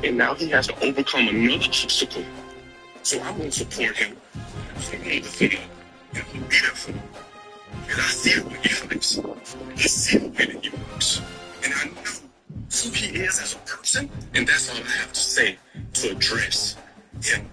And now he has to overcome another obstacle. So I'm going to support him from the video. And I'm going to be there for him. And I see the way he fights. I see the way that he works. And I know who he is as a person. And that's all I have to say to address him.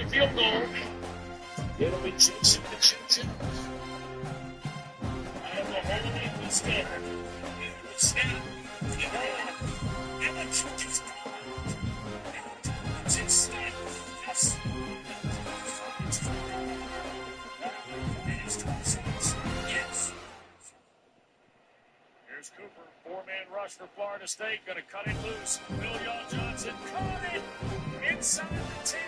Field goal. It'll be chasing the choo-choo. I have the whole name was scared. It was scared. You know what? And the choo-choo's gone. It's instead. Yes. Yes. Here's Cooper. Four-man rush for Florida State. Going to cut it loose. William Johnson caught it. Inside the 10.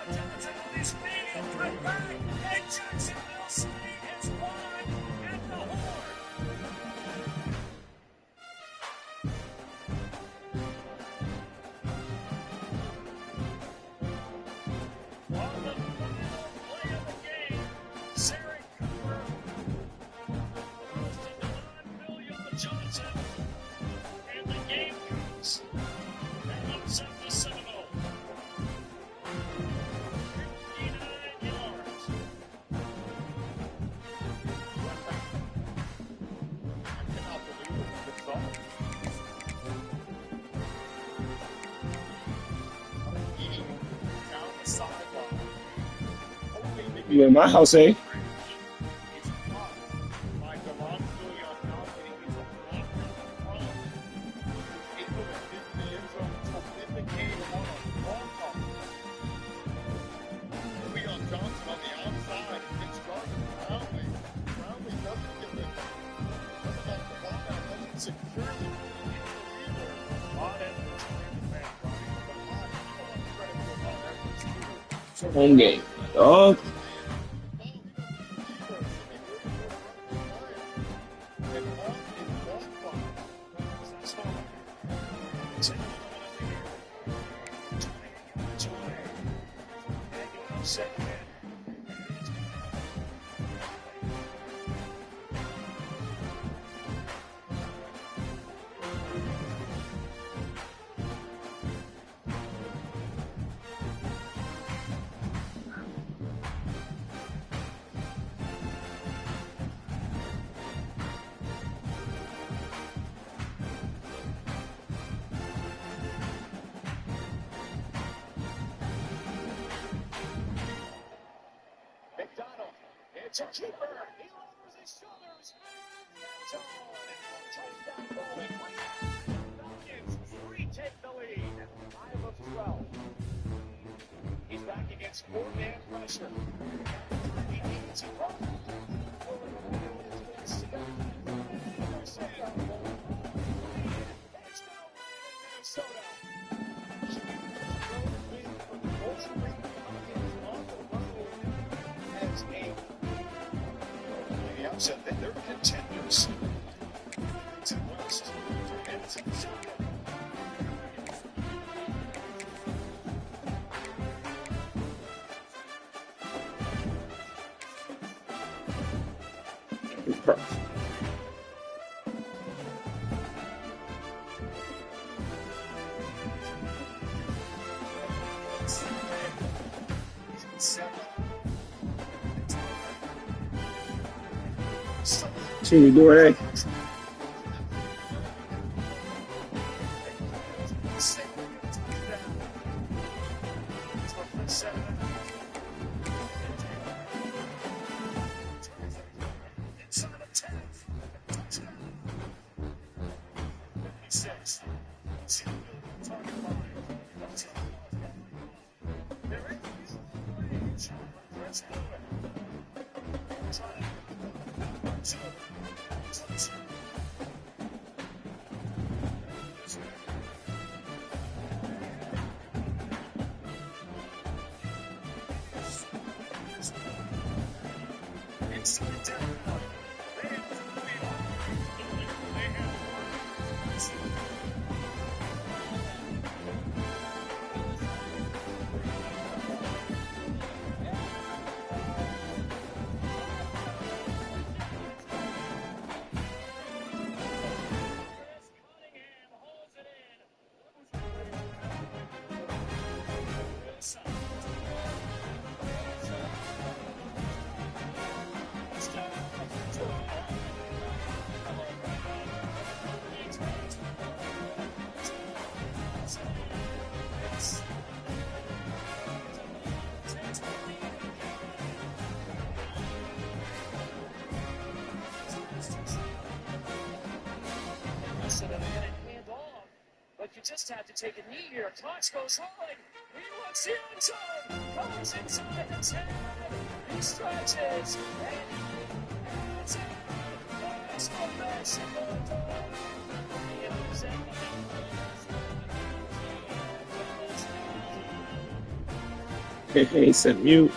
Johnson on his feet and cut back, and Jacksonville State has won at the horn. On the final play of the game, Sarah Cooper throws to Devon William Johnson, and the game comes. That upset the Seminoles. You in my house, eh? Home game, dog. It's a keeper. He lowers his shoulders. Touchdown ball and Falcons retake the lead. 5 of 12. He's back against 4-man pressure. He needs a run. Said that they're contenders to West and to See you doing it. But you just have to take a knee here. Clock goes rolling. He looks the end zone. Comes inside the 10. He stretches. And it's in. It's the best of the time. He said mute.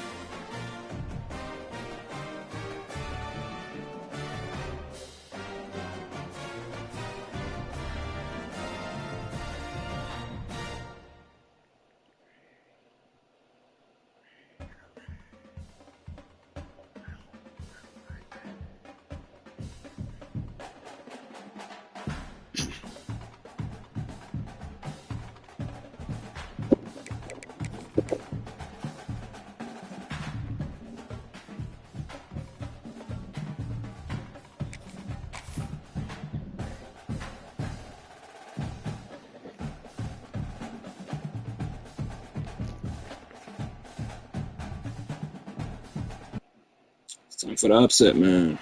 Time for the upset, man.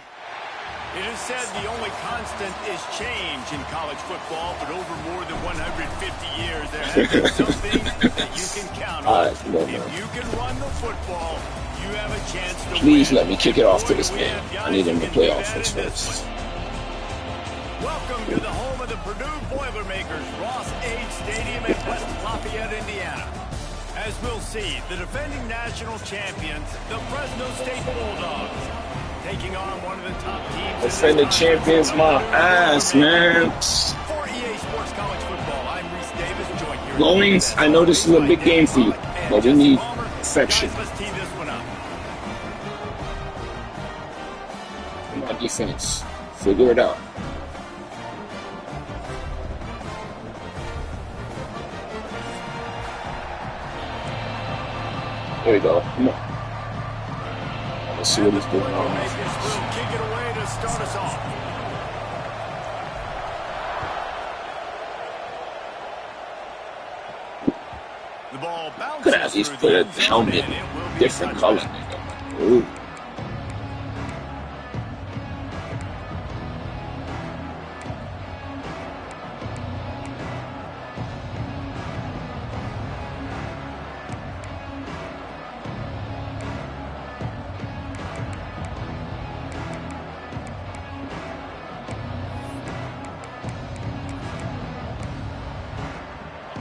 It is said the only constant is change in college football, but over more than 150 years, there have been some things that you can count on. If you can run the football, you have a chance to Please win. let me kick it off to this game. I need him to play offense first. Welcome to the home of the Purdue Boilermakers, Ross Age Stadium in West Lafayette, Indiana. As we'll see, the defending national champions, the Fresno State Bulldogs, taking on one of the top teams. Defending champions, my ass, man. For EA Sports College Football, I'm Reese Davis, joined here. Goings, I know this is a big game for you, but we need perfection. Let's tee this one up. My defense, figure it out. There we go. Come on. Let's see what he's doing on. Will kick it away to start us off. The ball bounces. Could at least put a helmet different color. Ooh.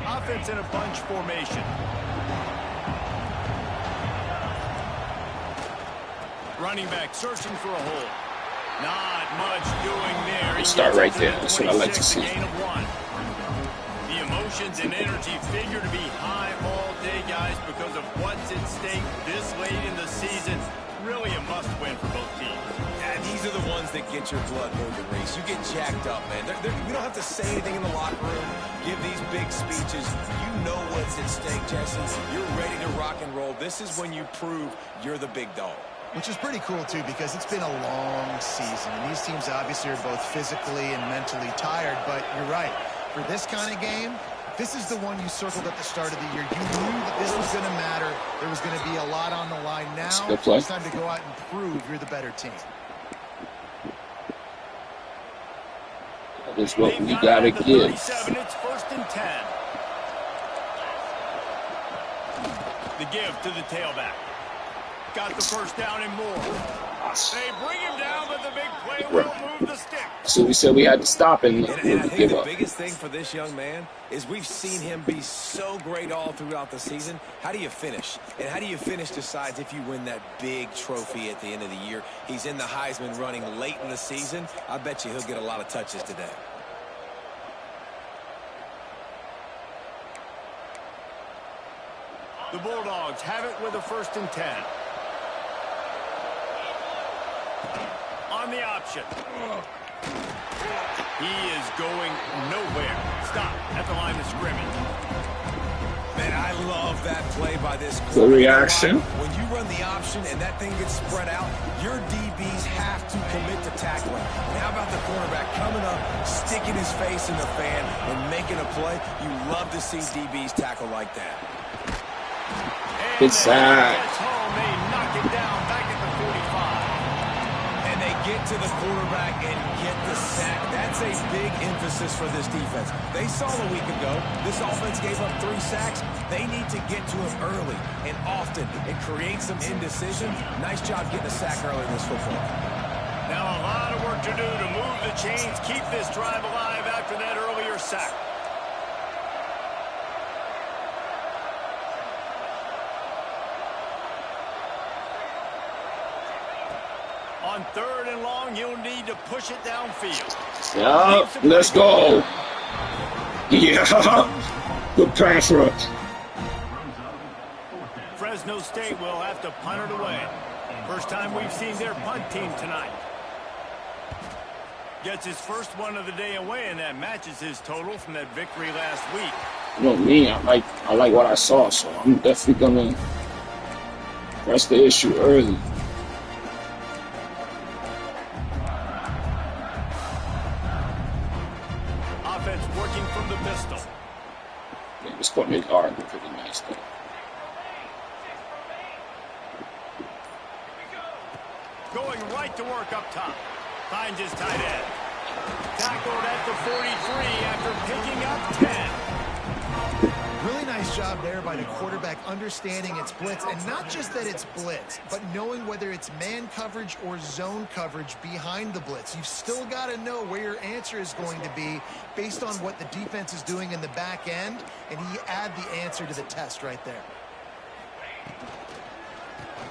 Offense in a bunch formation. Running back searching for a hole. Not much doing there. Start right there. That's what I like to see. The emotions and energy figure to be high all day, guys, because of what's at stake this late in the season. Really a must-win for both teams. Yeah, these are the ones that get your blood moving, Reese. You get jacked up, man. You don't have to say anything in the locker room, give these big speeches. You know what's at stake, Jesse. You're ready to rock and roll. This is when you prove you're the big dog. Which is pretty cool, too, because it's been a long season. And these teams obviously are both physically and mentally tired. But you're right. For this kind of game, this is the one you circled at the start of the year. You knew that this was going to matter. There was going to be a lot on the line. Now it's time to go out and prove you're the better team. That is what we got to give. It's 1st and 10. The give to the tailback. Got the first down and more. They bring him down, but the big play will move the stick. So we said we had to stop and I think give the up. biggest thing for this young man is we've seen him be so great all throughout the season. How do you finish? And how do you finish decides if you win that big trophy at the end of the year. He's in the Heisman running late in the season. I bet you he'll get a lot of touches today. The Bulldogs have it with a 1st and 10. On the option. He is going nowhere. Stop at the line of scrimmage. Man, I love that play by this The reaction. When you run the option and that thing gets spread out, your DBs have to commit to tackling. And how about the cornerback coming up, sticking his face in the fan, and making a play? You love to see DBs tackle like that. Good sack. They knock it down back at the 45. And they get to the quarterback and get the sack. That's a big emphasis for this defense. They saw a week ago, this offense gave up 3 sacks. They need to get to him early and often and create some indecision. Nice job getting a sack early in this football. Now a lot of work to do to move the chains, keep this drive alive after that earlier sack. On 3rd and long, you'll need to push it downfield. Yeah, let's go. Yeah, good pass rush. Fresno State will have to punt it away. First time we've seen their punt team tonight. Gets his first one of the day away, and that matches his total from that victory last week. You know me, I like what I saw, so I'm definitely gonna press the issue early. Offense working from the pistol. Yeah, this part made hard, pretty nice though. Going right to work up top. Finds his tight end. Tackled at the 43 after picking up 10. Really nice job there by the quarterback understanding it's blitz, and not just that it's blitz, but knowing whether it's man coverage or zone coverage behind the blitz. You've still got to know where your answer is going to be based on what the defense is doing in the back end, and he add the answer to the test right there.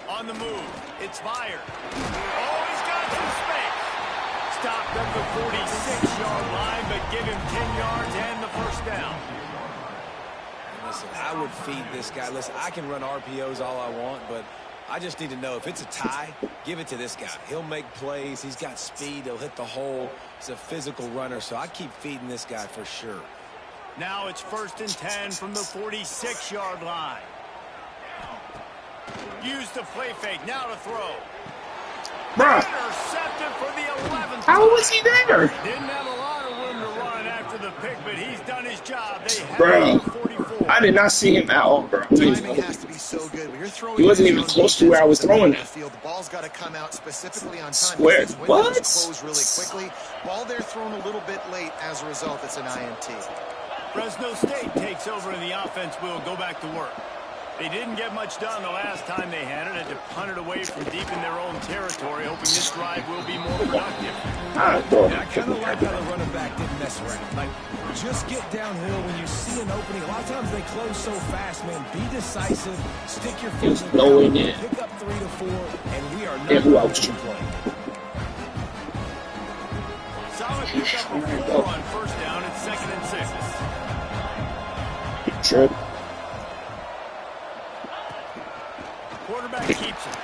On the move, it's fired. Oh, he's got some space. Stopped at the 46-yard line, but give him 10 yards and the first down. Listen, I would feed this guy. Listen, I can run RPOs all I want, but I just need to know if it's a tie, give it to this guy. He'll make plays. He's got speed. He'll hit the hole. He's a physical runner, so I keep feeding this guy for sure. Now it's 1st and 10 from the 46-yard line. Use the play fake. Now to throw. Bruh, Intercepted for the 11th. how was he there? Didn't have a lot of room to run after the pick, but he's done his job. They have Bro, 44. I did not see him at all, bro. Timing has to be so good. When you're throwing, He wasn't even close to where I was throwing it. The ball's got to come out specifically on time. Swear. Because these windows What? close really quickly. Ball there thrown a little bit late. As a result, it's an INT. Fresno State takes over, and the offense will go back to work. They didn't get much done the last time they had it. Had to punt it away from deep in their own territory, hoping this drive will be more productive. I thought And I kind of like how the running back didn't mess around. Like, just get downhill when you see an opening. A lot of times they close so fast, man. Be decisive. Stick your foot in the going ground, in. pick up 3 to 4, and we are not Yeah, who going else? to play. Solid pickup of 4 on first down. It's 2nd and 6. Trip. Quarterback keeps it.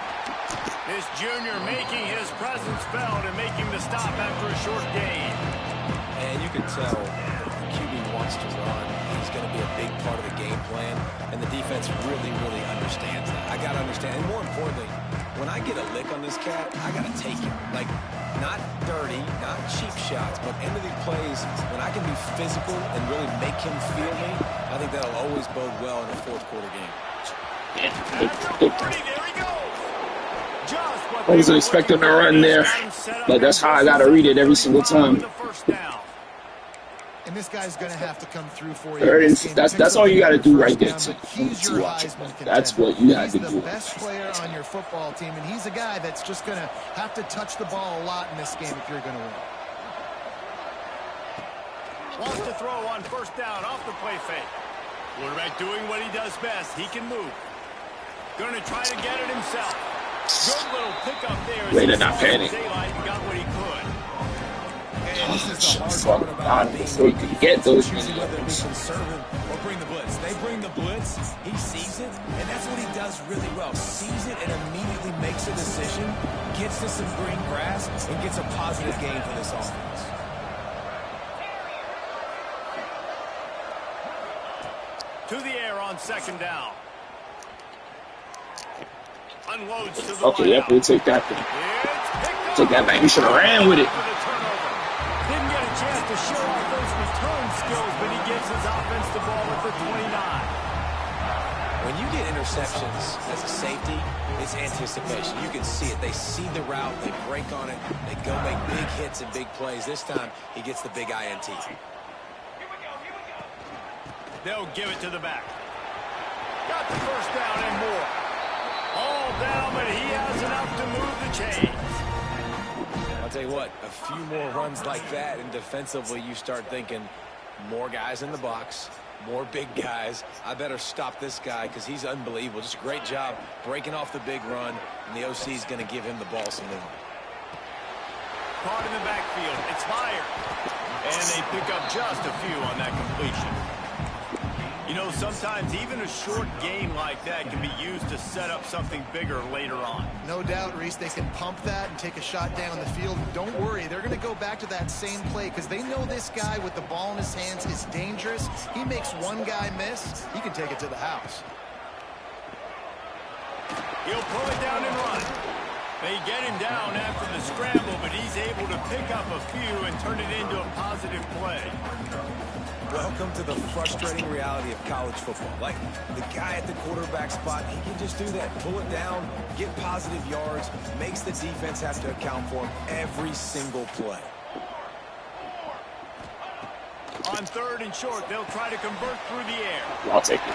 This junior making his presence felt in making the stop after a short gain. And you can tell the QB wants to run. He's going to be a big part of the game plan, and the defense really, really understands that. I got to understand, and more importantly, when I get a lick on this cat, I got to take it. Like, not dirty, not cheap shots, but end of the plays, when I can be physical and really make him feel me, I think that'll always bode well in a fourth quarter game. I wasn't expecting to run there, but that's how I got to read it every single time. And this guy's going to have to come through for you. That's all you got to do right there. That's what you got to do. He's the best player on your football team, and he's a guy that's just going to have to touch the ball a lot in this game if you're going to win. Wants to throw on first down off the play fake. Quarterback doing what he does best. He can move. Going to try to get it himself. Good little pickup there. Way to not panic. Got what he could. And this is the hard part about so you can get those choosing whether to be conservative or bring the blitz. They bring the blitz, he sees it, and that's what he does really well. Sees it and immediately makes a decision, gets to some green grass, and gets a positive gain for this offense. To the air on second down. Unloads to the okay, yep, we'll take that thing. Take that back. You should have ran with it. Didn't get a chance to show off those return skills, but he gives his offense the ball at the 29. When you get interceptions as a safety, it's anticipation. You can see it. They see the route. They break on it. They go make big hits and big plays. This time, he gets the big INT. They'll give it to the back. Got the first down and more. All down, but he has enough to move the chains. I'll tell you what, a few more runs like that, and defensively you start thinking, more guys in the box, more big guys. I better stop this guy because he's unbelievable. Just a great job breaking off the big run, and the OC is going to give him the ball some more. Caught in the backfield. It's fired. And they pick up just a few on that completion. You know, sometimes even a short gain like that can be used to set up something bigger later on. No doubt, Reese, they can pump that and take a shot down the field. Don't worry, they're going to go back to that same play because they know this guy with the ball in his hands is dangerous. He makes one guy miss, he can take it to the house. He'll pull it down and run. They get him down after the scramble, but he's able to pick up a few and turn it into a positive play. Welcome to the frustrating reality of college football. Like, the guy at the quarterback spot, he can just do that. Pull it down, get positive yards, makes the defense have to account for him every single play. On third and short, they'll try to convert through the air. I'll take it. On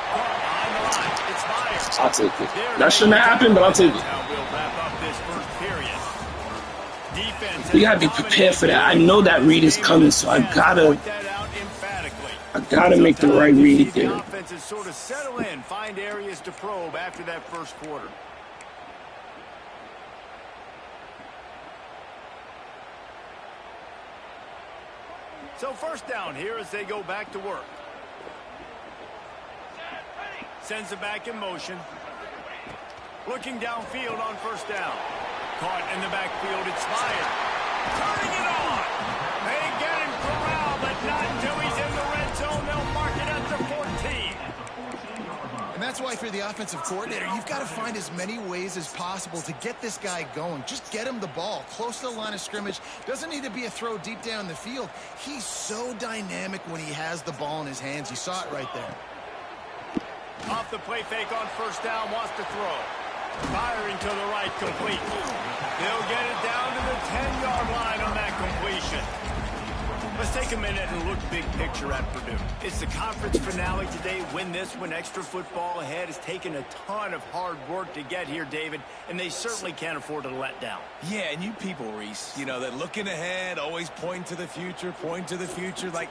the line, it's fired. I'll take it. That shouldn't have happened, but I'll take it. We'll wrap up this first period. Defense, You gotta be prepared for that. I know that read is coming, so I gotta make the right read there. The offense is sort of settle in, find areas to probe after that first quarter. So first down here as they go back to work. Sends it back in motion. Looking downfield on first down. Caught in the backfield, it's fired. Turning it on. They get him corralled, but not until he's in the red zone. They'll mark it at the 14. And that's why if you're the offensive coordinator, you've got to find as many ways as possible to get this guy going. Just get him the ball close to the line of scrimmage. Doesn't need to be a throw deep down the field. He's so dynamic when he has the ball in his hands. You saw it right there. Off the play fake on first down, wants to throw. Firing to the right, complete. They'll get it down to the 10-yard line on that completion. Let's take a minute and look big picture at Purdue. It's the conference finale today. Win this one. Extra football ahead. Has taken a ton of hard work to get here, David, and they certainly can't afford to let down. Yeah, and you people, Reese, you know, that looking ahead, always point to the future, like,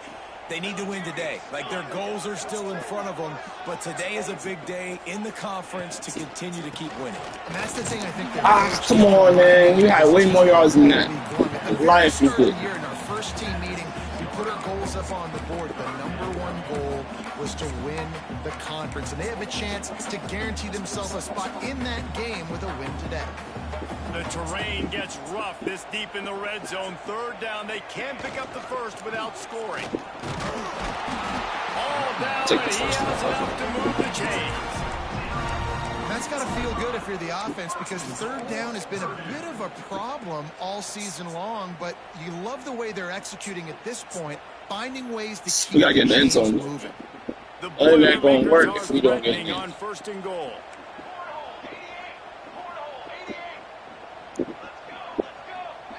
they need to win today. Like, their goals are still in front of them, but today is a big day in the conference to continue to keep winning. And that's the thing I think. Come on, man. You had way more yards than that. Life you did. Here in our first team meeting, we put our goals up on the board. The #1 goal was to win the conference, and they have a chance to guarantee themselves a spot in that game with a win today. The terrain gets rough this deep in the red zone. Third down, they can pick up the first without scoring. All down, but he has enough to move the chains. That's got to feel good if you're the offense, because third down has been a bit of a problem all season long, but you love the way they're executing at this point, finding ways to keep the chains moving. The ain't going to work if we don't get it on first and goal.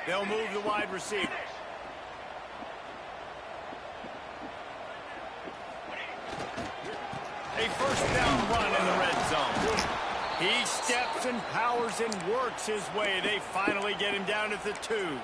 They'll move the wide receiver. A first down run in the red zone. He steps and powers and works his way. They finally get him down at the 2.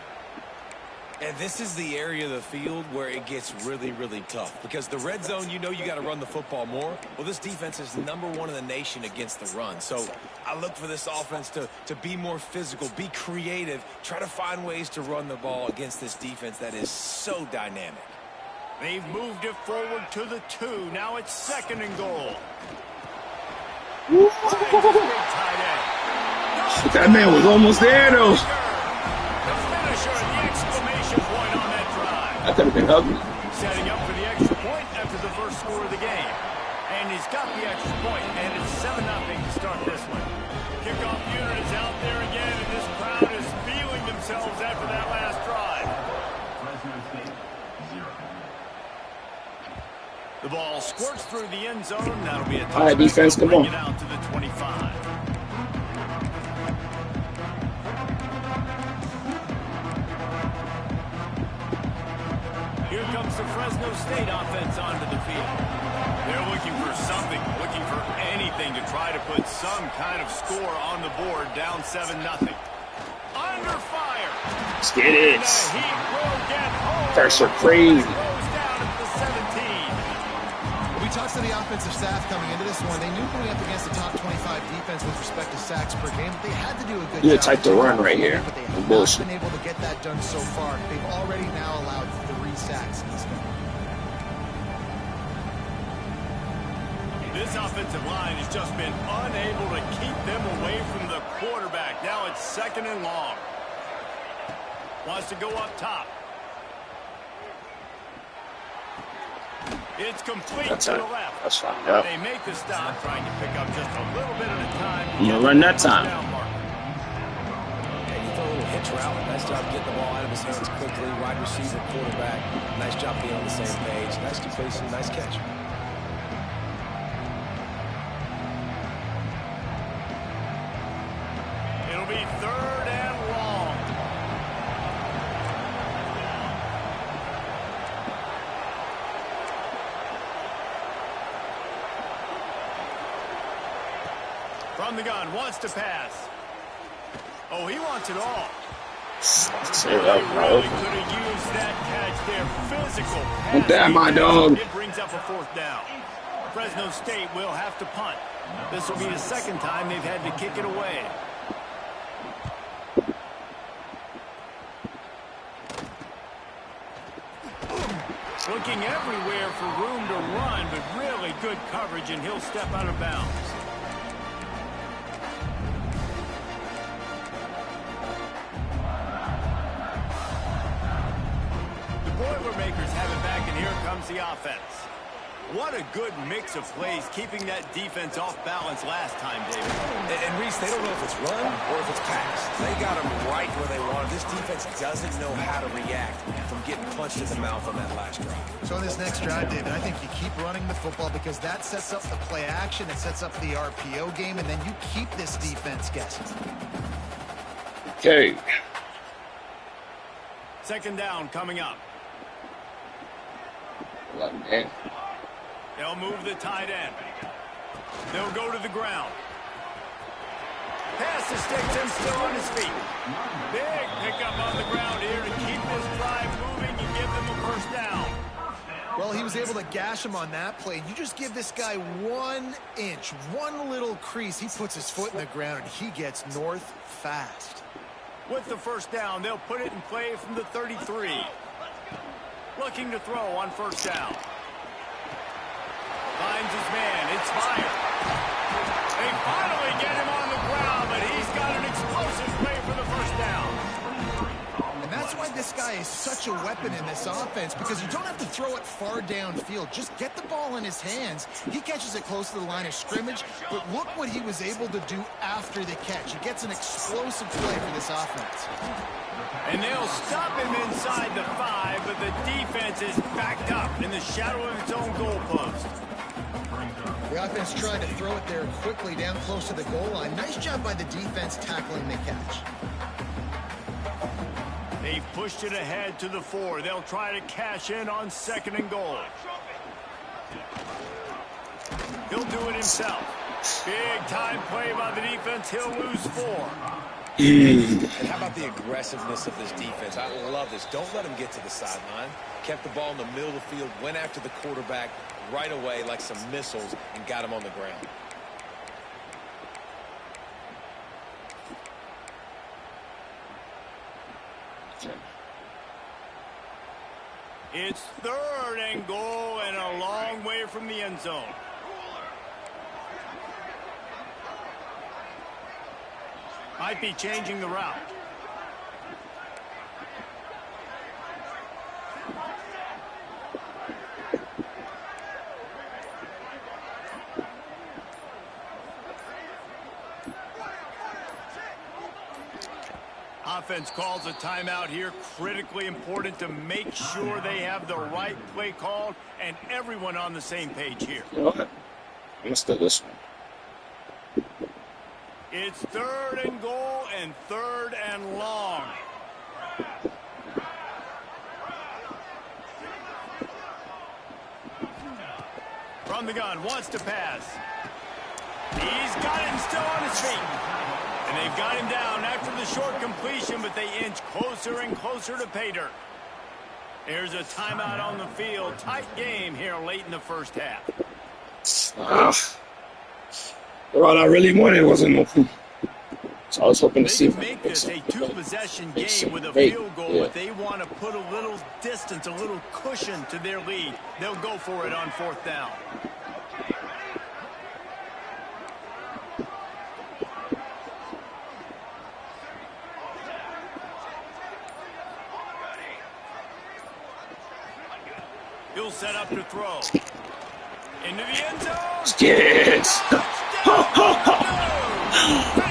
And this is the area of the field where it gets really, really tough. Because the red zone, you know you got to run the football more. Well, this defense is #1 in the nation against the run. So I look for this offense to be more physical, be creative, try to find ways to run the ball against this defense that is so dynamic. They've moved it forward to the 2. Now it's second and goal. That man was almost there, though. The finisher, the exclamation point on that drive. That could have been ugly. Setting up for the extra point after the first score of the game. And he's got the extra point, and it's 7-0 to start this one. Kickoff unit is out there again, and this crowd is feeling themselves after that last drive. The ball squirts through the end zone. That'll be a touchback. All right, defense, come on. Bring it out to the 25. Here comes the Fresno State offense onto the field. They're looking for something, looking for anything to try to put some kind of score on the board, down 7-0. Under fire. Let's get it. The Heat will get home. First are crazy. Goes down at the 17. We talked to the offensive staff coming into this one. They knew going up against the top 25 defense with respect to sacks per game. They had to do a good job. You're the type to run right here. But they have not been able to get that done so far. They've already now allowed 3 sacks in this game. This offensive line has just been unable to keep them away from the quarterback. Now it's second and long. Wants to go up top. It's complete to the left. That's fine. Yep. They make the stop, trying to pick up just a little bit at a time. I'm going to run that time. And you throw a little hitch route. Nice job getting the ball out of his hands quickly. Wide receiver, quarterback. Nice job being on the same page. Nice completion, nice catch. It'll be third and long. From the gun, wants to pass. Oh, he wants it all. Say They that, bro. really could have used that catch there. Physical pass. Put that, my dog. It brings up a fourth down. Fresno State will have to punt. This will be the second time they've had to kick it away. Looking everywhere for room to run, but really good coverage, and he'll step out of bounds. The Boilermakers have it back, and here comes the offense. What a good mix of plays, keeping that defense off balance last time, David. And Reese, they don't know if it's run or if it's pass. They got them right where they want them. This defense doesn't know how to react from getting punched in the mouth on that last drive. So on this next drive, David, I think you keep running the football because that sets up the play action, it sets up the RPO game, and then you keep this defense guessing. Okay. Second down coming up. Man. They'll move the tight end. They'll go to the ground. Pass to Stigton, still on his feet. Big pickup on the ground here to keep this drive moving and give them a first down. Well, he was able to gash him on that play. You just give this guy 1 inch, one little crease. He puts his foot in the ground, and he gets north fast. With the first down, they'll put it in play from the 33. Looking to throw on first down. Finds his man. It's fired. They finally get him on the ground, but he's got an explosive play for the this guy is such a weapon in this offense because you don't have to throw it far downfield. Just get the ball in his hands. He catches it close to the line of scrimmage, but look what he was able to do after the catch. He gets an explosive play for this offense. And they'll stop him inside the 5, but the defense is backed up in the shadow of its own goalpost. The offense tried to throw it there quickly down close to the goal line. Nice job by the defense tackling the catch. They've pushed it ahead to the 4. They'll try to cash in on 2nd and goal. He'll do it himself. Big time play by the defense. He'll lose 4. And how about the aggressiveness of this defense? I love this. Don't let him get to the sideline. Kept the ball in the middle of the field, went after the quarterback right away like some missiles, and got him on the ground. It's 3rd and goal and a long way from the end zone. Might be changing the route. Offense calls a timeout here. Critically important to make sure they have the right play called and everyone on the same page here. You know what? Let's do this one. It's 3rd and goal and 3rd and long. From the gun, wants to pass. He's got him still on his feet. And they've got him down after the short completion, but they inch closer and closer to pay dirt. There's a timeout on the field. Tight game here late in the first half. The route I really wanted wasn't open. So I was hoping to see if they can make this a 2-possession game with a field goal, but they want to put a little distance, a little cushion to their lead. They'll go for it on 4th down. He'll set up to throw. Into the end zone. Yes.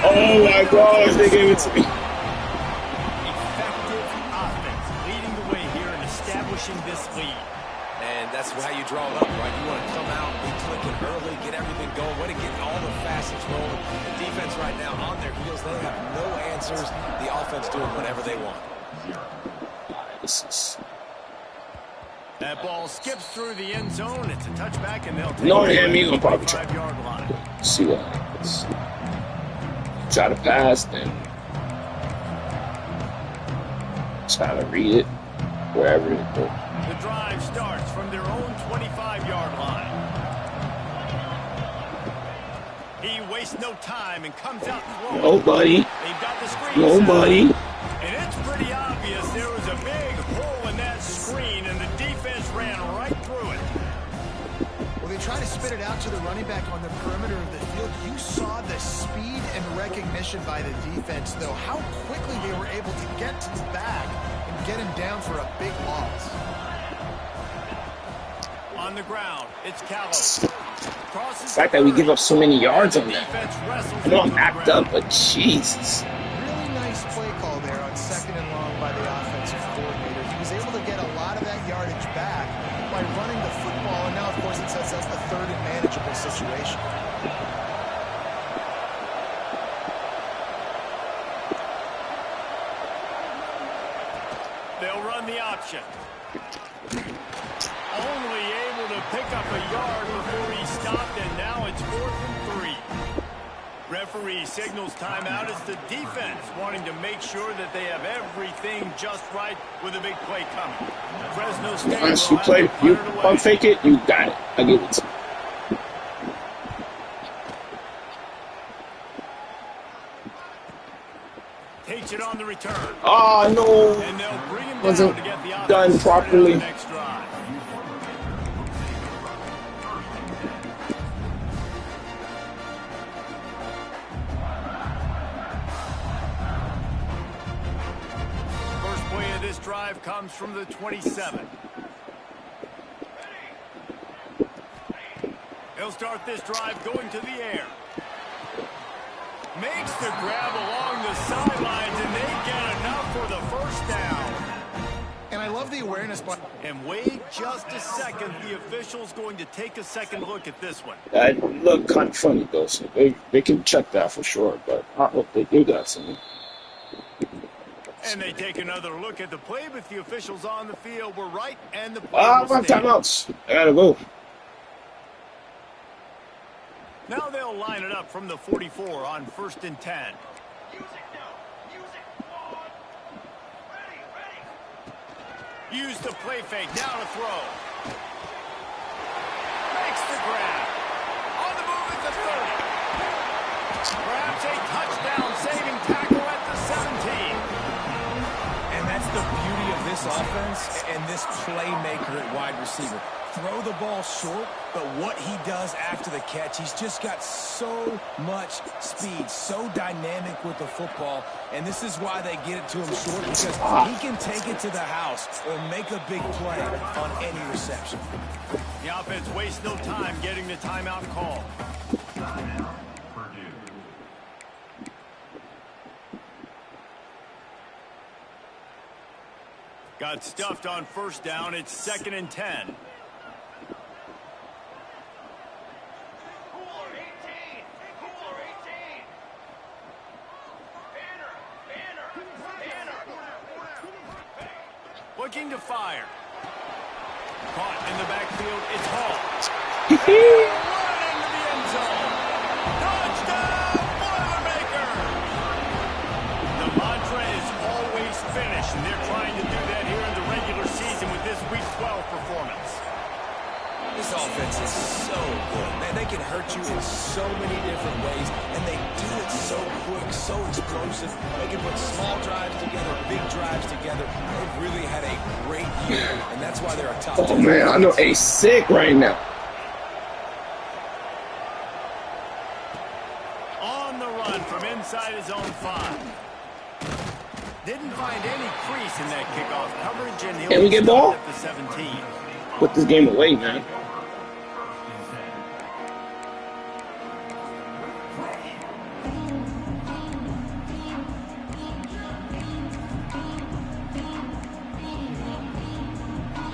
Oh my gosh, they gave it to me. Effective offense leading the way here and establishing this lead. And that's how you draw it up, right? You want to come out, be clicking early, get everything going, want to get all the facets rolling. The defense right now on their heels, they have no answers. The offense doing whatever they want. This is... That ball skips through the end zone. It's a touchback, and they'll take No, it me to gonna the probably try. 5-yard line. See what happens. Try to pass, then try to read it wherever it goes. The drive starts from their own 25-yard line. He wastes no time and comes out throwing. Nobody. They've got the screen Nobody. set. And it's pretty obvious there was a big hole in that screen, and the defense ran right through it. Well, they try to spit it out to the running back on the perimeter of the field. You saw the speed and recognition by the defense, though. How quickly they were able to get to the back and get him down for a big loss. On the ground, it's Callow. The fact that we give up so many yards on that. I know I'm act up, but Jesus. Really nice play call there on 2nd and long by the offensive coordinator. He was able to get a lot of that yardage back by running the football, and now, of course, it sets up the 3rd and manageable situation. They'll run the option. Only able to pick up a yard before he stopped, and now it's 4th and 3. Referee signals timeout. It's the defense wanting to make sure that they have everything just right with a big play coming. Fresno State. Once you play, you pump fake it, you got it. I give it to you. Takes it on the return. Oh no! And they'll bring him Wasn't down to get the offense done properly. on the next drive. this drive comes from the 27. He'll start this drive going to the air. Makes the grab along the sidelines, and they get enough for the first down. And I love the awareness, but And wait just a second. The official's going to take a second look at this one. That looked kind of funny, though, so they can check that for sure, but I hope they do that to me. And they take another look at the play, but the officials on the field were right, and the play Ah, will my stay. timeouts. I gotta go. Now they'll line it up from the 44 on 1st and 10. Use the play fake, now to throw. Makes the grab. On the move at the 30. Perhaps a touchdown-saving tackle at the 17. And that's the beauty of this offense and this playmaker at wide receiver. Throw the ball short, but what he does after the catch, he's just got so much speed, so dynamic with the football, and this is why they get it to him short, because he can take it to the house or make a big play on any reception. The offense wastes no time getting the timeout call. Got stuffed on 1st down. It's 2nd and 10. Looking to fire. Caught in the backfield. It's Hall. Run into the end zone. Touchdown, Boilermaker! The mantra is always finish, and they're trying to do that here in the regular season with this Week 12 performance. This offense is so good. Man, they can hurt you in so many different ways, and they do it so quick, so explosive. They can put small drives together, big drives together. They've really had a great year, and that's why they're a top 10. Oh, man, I know A's sick right now. On the run from inside his own 5. Didn't find any crease in that kickoff coverage, and he'll Can we get ball? at the 17. Put this game away, man.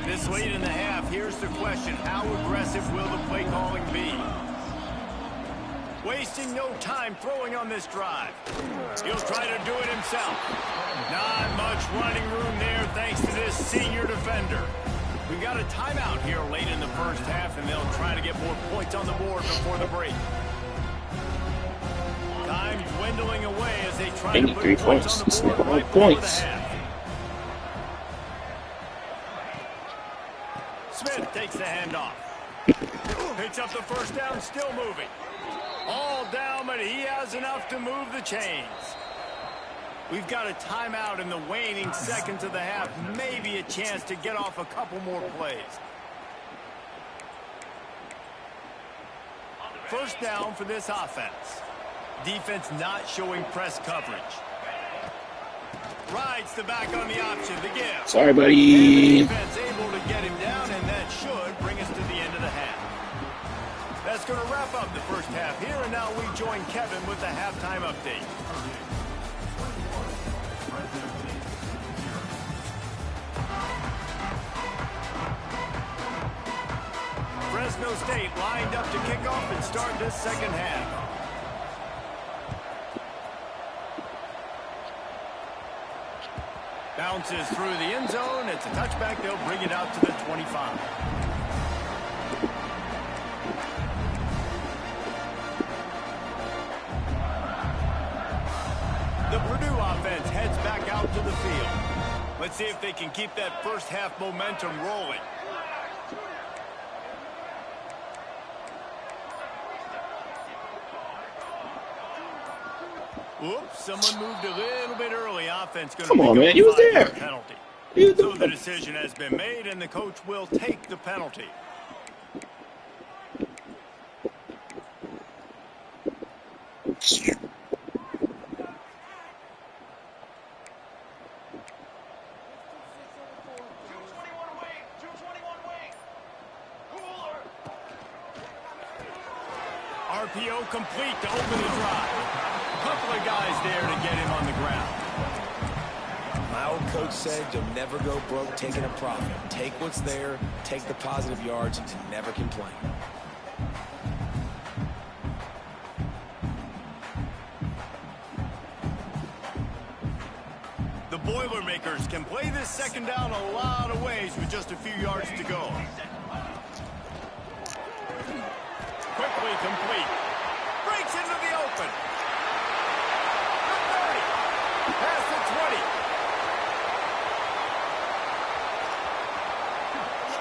This late in the half, here's the question. How aggressive will the play calling be? Wasting no time throwing on this drive. He'll try to do it himself. Not much running room there thanks to this senior defender. We've got a timeout here late in the first half, and they'll try to get more points on the board before the break. Time dwindling away as they try to put 83 points on points. the board right before the Points. half. Smith takes the handoff. Picks up the 1st down, still moving. All down, but he has enough to move the chains. We've got a timeout in the waning seconds of the half. Maybe a chance to get off a couple more plays. 1st down for this offense. Defense not showing press coverage. Rides the back on the option, the give. Sorry, And the buddy. defense able to get him down, and that should bring us to the end of the half. That's going to wrap up the first half here, and now we join Kevin with the halftime update. Fresno State lined up to kick off and start this second half. Bounces through the end zone. It's a touchback. They'll bring it out to the 25. The Purdue offense heads back out to the field. Let's see if they can keep that first half momentum rolling. Oops, someone moved a little bit early. Offense going to Come on, pick man. up He a was 5-yard there. penalty. You So the do. decision has been made, and the coach will take the penalty. RPO complete to open the drive. A couple of guys there to get him on the ground. My old coach said you'll never go broke taking a profit. Take what's there, take the positive yards, and never complain. The Boilermakers can play this second down a lot of ways with just a few yards to go. Quickly complete. Breaks into the open. The 30. Past the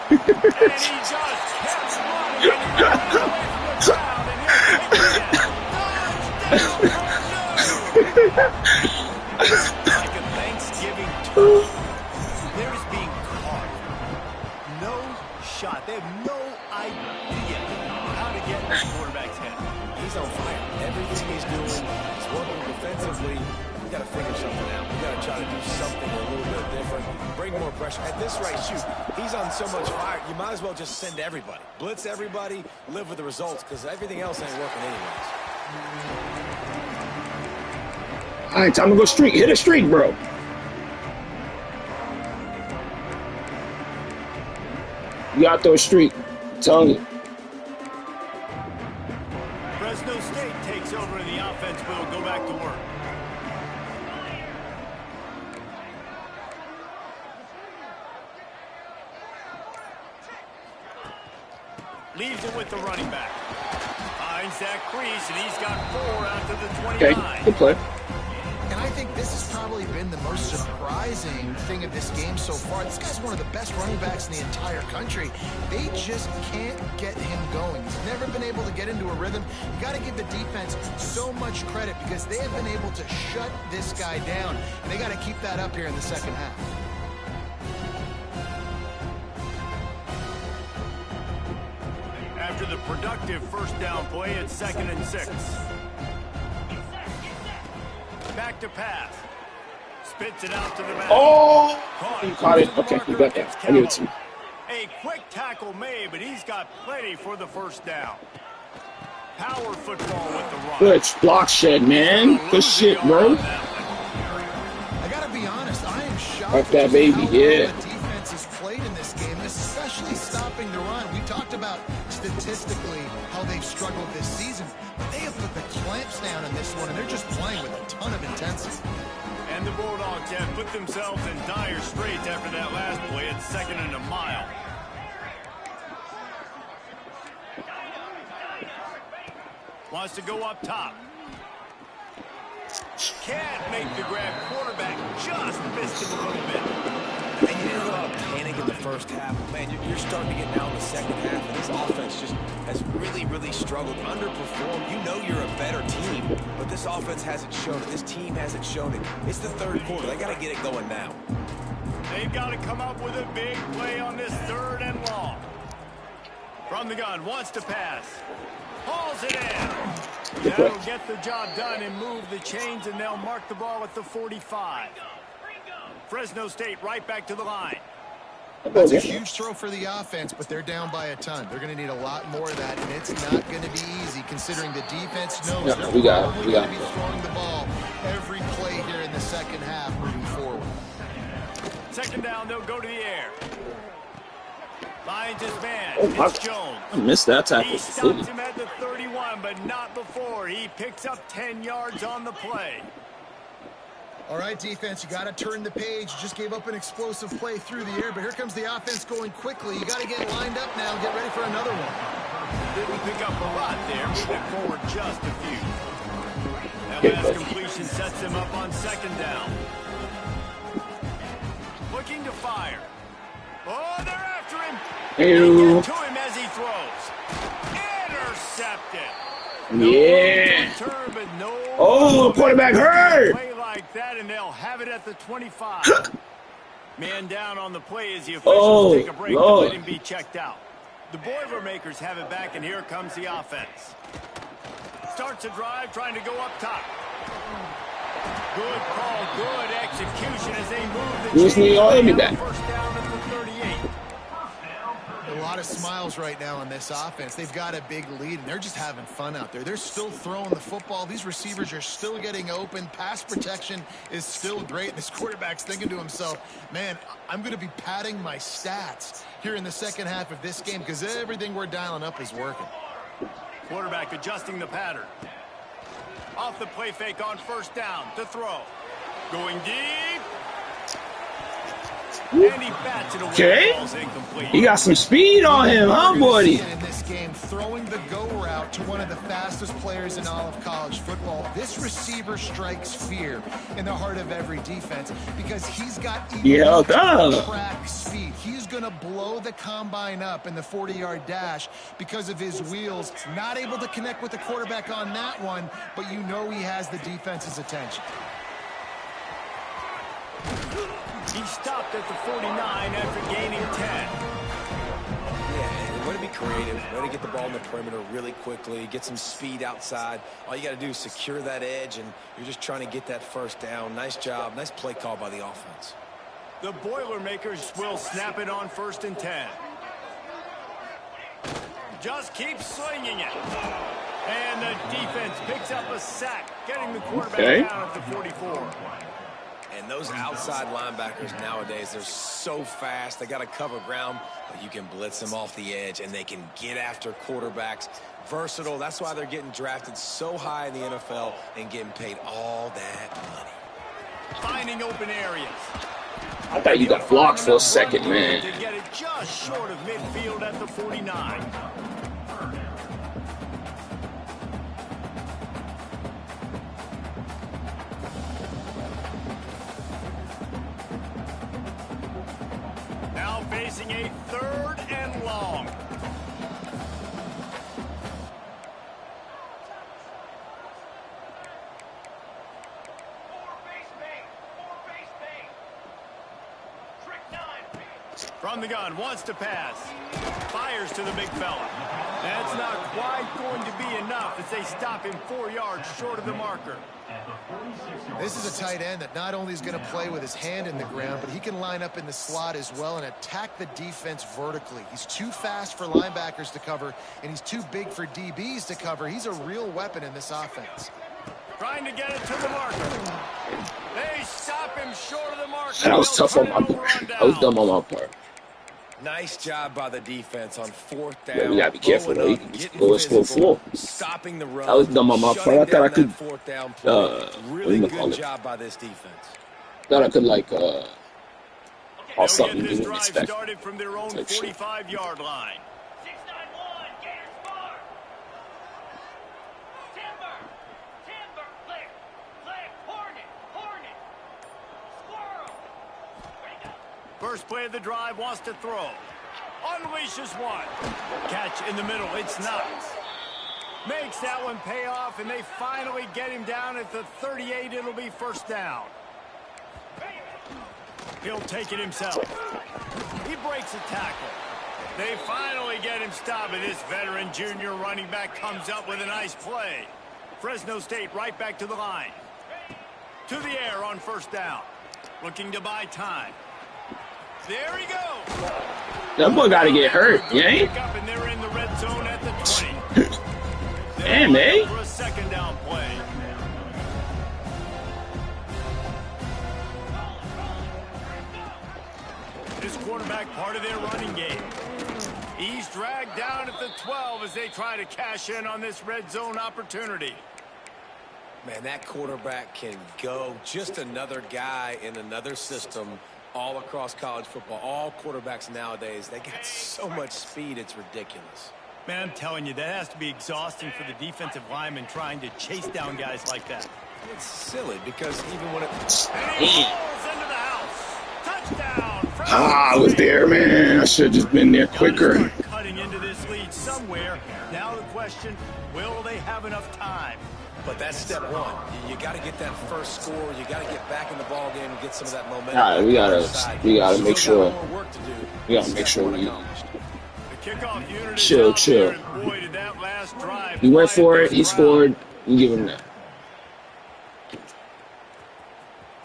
20. And he just kept running. And he ran away from the crowd. And he'll take it down. Touchdown, Purdue! Like a Thanksgiving turkey. They're just being caught. No shot. They have no idea how to get in this quarterback's head. He's on fire. Everything he's doing is working defensively. We got to figure something out. We got to try to do something a little bit different. Bring more pressure. At this rate, shoot, he's on so much fire, you might as well just send everybody. Blitz everybody, live with the results, because everything else ain't working anyways. All right, time to go streak. Hit a streak, bro. You got to throw a streak. I'm telling you. Fresno State takes over in the offense. Will go back to work. Leaves it with the running back. Finds that crease, and he's got 4 out to the 29. Okay, good play. And I think this has probably been the most surprising thing of this game so far. This guy's one of the best running backs in the entire country. They just can't get him going. He's never been able to get into a rhythm. You got to give the defense so much credit because they have been able to shut this guy down. And they got to keep that up here in the second half. After the productive first down play, it's 2nd and 6. Back to pass. Spits it out to the back. Oh! You caught it. Okay, you got that. I give it to you. A quick tackle made, but he's got plenty for the first down. Power football with the run. Good block shed, man. Good shit, bro. I got to be honest, I am shocked Like that, baby, how yeah. well the defense has played in this game, especially stopping the run. We talked about statistically how they've struggled this season, but they have put the clamps down in this one, and they're just playing with a ton of intensity. And the Bulldogs have put themselves in dire straits after that last play. It's 2nd and a mile. Wants to go up top. Can't make the grab. Quarterback just missed him a little bit. And you didn't allow panic in the first half. Man, you're starting to get now in the second half, and this offense just has really struggled, underperformed. You know you're a better team, but this offense hasn't shown it. This team hasn't shown it. It's the third quarter. They got to get it going now. They've got to come up with a big play on this 3rd and long. From the gun, wants to pass. Hauls it in. That'll get the job done and move the chains, and they'll mark the ball at the 45. Fresno State right back to the line. That's a huge throw for the offense, but they're down by a ton. They're going to need a lot more of that, and it's not going to be easy considering the defense knows they're we got probably going to be throwing the ball every play here in the second half moving forward. 2nd down, they'll go to the air. Finds his man. Oh, It's Jones. I missed that tackle. He stops him at the 31, but not before. He picks up 10 yards on the play. All right, defense, you got to turn the page. You just gave up an explosive play through the air, but here comes the offense going quickly. You got to get lined up now and get ready for another one. Didn't pick up a lot there, moving forward just a few. That last completion sets him up on 2nd down. Looking to fire. Oh, they're after him. They get to him as he throws. Intercepted. Yeah. Turn, but no. Oh, quarterback hurt. Play like that, and they'll have it at the 25. Man down on the play as the officials take a break to let him be checked out. The Boilermakers have it back, and here comes the offense. Starts a drive, trying to go up top. Good call, good execution as they move the Just need all of me back. First down at the 38. A lot lot of smiles right now on this offense. They've got a big lead, and they're just having fun out there. They're still throwing the football. These receivers are still getting open. Pass protection is still great. This quarterback's thinking to himself, man, I'm going to be padding my stats here in the second half of this game because everything we're dialing up is working. Quarterback adjusting the pattern. Off the play fake on first down to throw. Going deep. And he bats it away. Okay. Ball's incomplete. He got some speed on him, huh, buddy? In this game, throwing the go route to one of the fastest players in all of college football. This receiver strikes fear in the heart of every defense because he's got track speed. He's going to blow the combine up in the 40-yard dash because of his wheels. Not able to connect with the quarterback on that one, but you know he has the defense's attention. He stopped at the 49 after gaining 10. Yeah, way to be creative, way to get the ball in the perimeter really quickly, get some speed outside. All you got to do is secure that edge, and you're just trying to get that first down. Nice job, nice play call by the offense. The Boilermakers will snap it on 1st and 10. Just keep slinging it. And the defense picks up a sack, getting the quarterback down at the 44. And those outside linebackers nowadays, they're so fast. They got to cover ground, but you can blitz them off the edge, and they can get after quarterbacks. Versatile. That's why they're getting drafted so high in the NFL and getting paid all that money. Finding open areas. I thought you got blocked for a second, man. To get it just short of midfield at the 49. Now facing a 3rd and long. From the gun, wants to pass. Fires to the big fella. That's not quite going to be enough as they stop him 4 yards short of the marker. This is a tight end that not only is going to play with his hand in the ground, but he can line up in the slot as well and attack the defense vertically. He's too fast for linebackers to cover, and he's too big for DBs to cover. He's a real weapon in this offense. Trying to get it to the marker. They stop him short of the marker. That was tough on my part. That was dumb on my part. Nice job by the defense on 4th down. Yeah, we gotta be careful though. You can just go and score 4. Stopping the run. That was dumb on my part. I thought I could. 4th down play. Really good job by this defense. Thought I could like or something you They'll get this didn't drive expect. started from their own 45-yard line. 691, Gators Park. Timber, Flick, Hornet, Squirrel. Ready to go. First play of the drive, wants to throw. Unleashes one. Catch in the middle, it's not. Makes that one pay off, and they finally get him down at the 38. It'll be 1st down. He'll take it himself. He breaks a tackle. They finally get him stopped, and this veteran junior running back comes up with a nice play. Fresno State right back to the line. To the air on 1st down. Looking to buy time. There he goes. That boy got to get hurt, yeah? Up and they're in the red zone at the 20. Damn, eh? For a 2nd down play. This quarterback part of their running game. He's dragged down at the 12 as they try to cash in on this red zone opportunity. Man, that quarterback can go. Just another guy in another system all across college football. All quarterbacks nowadays, they got so much speed, it's ridiculous. Man, I'm telling you, that has to be exhausting for the defensive lineman trying to chase down guys like that. It's silly because even when it... And he rolls into the house. Touchdown. I was there, man. I should have just been there quicker. Cutting into this lead somewhere. Now the question, will they have enough time? But that's step one. You got to get that first score. You got to get back in the ball game and get some of that momentum. All right, we gotta make sure. We gotta make sure we chill. He went for it. He scored. We give him that.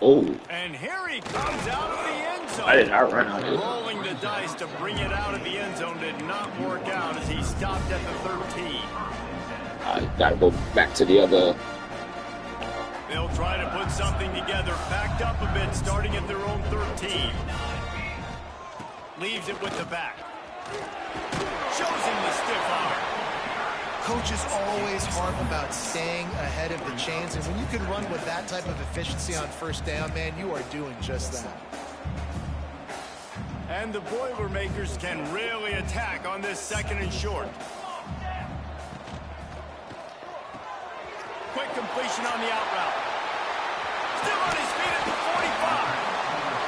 Oh. And here he comes out of the end zone. I did not run out of it. Rolling the dice to bring it out of the end zone did not work out as he stopped at the 13. I gotta go back to the other. They'll try to put something together, backed up a bit, starting at their own 13. Leaves it with the back. Shows him the stiff arm. Coaches always harp about staying ahead of the chains, and when you can run with that type of efficiency on first down, man, you are doing just that. And the Boilermakers can really attack on this 2nd and short. Quick completion on the out route. Still on his feet at the 45.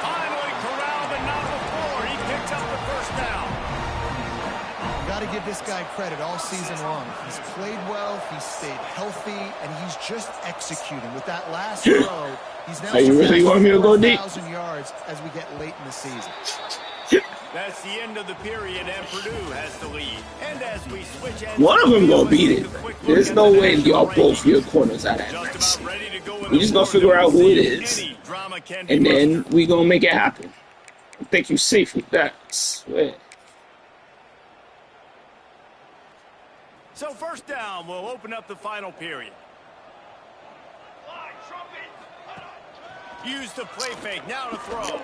Finally corralled but not before. He picked up the first down. Got to give this guy credit all season long. He's played well, he's stayed healthy, and he's just executing. With that last throw, he's now you really want me to go deep? 4,000 yards as we get late in the season. That's the end of the period, and Purdue has the lead. And as we switch ends, One of them gonna beat it. There's no way y'all both your corners out of that. We just gonna figure out who it is, and then we gonna make it happen. I think you're safe with that. I swear. So first down, we'll open up the final period. Use the play fake, now to throw.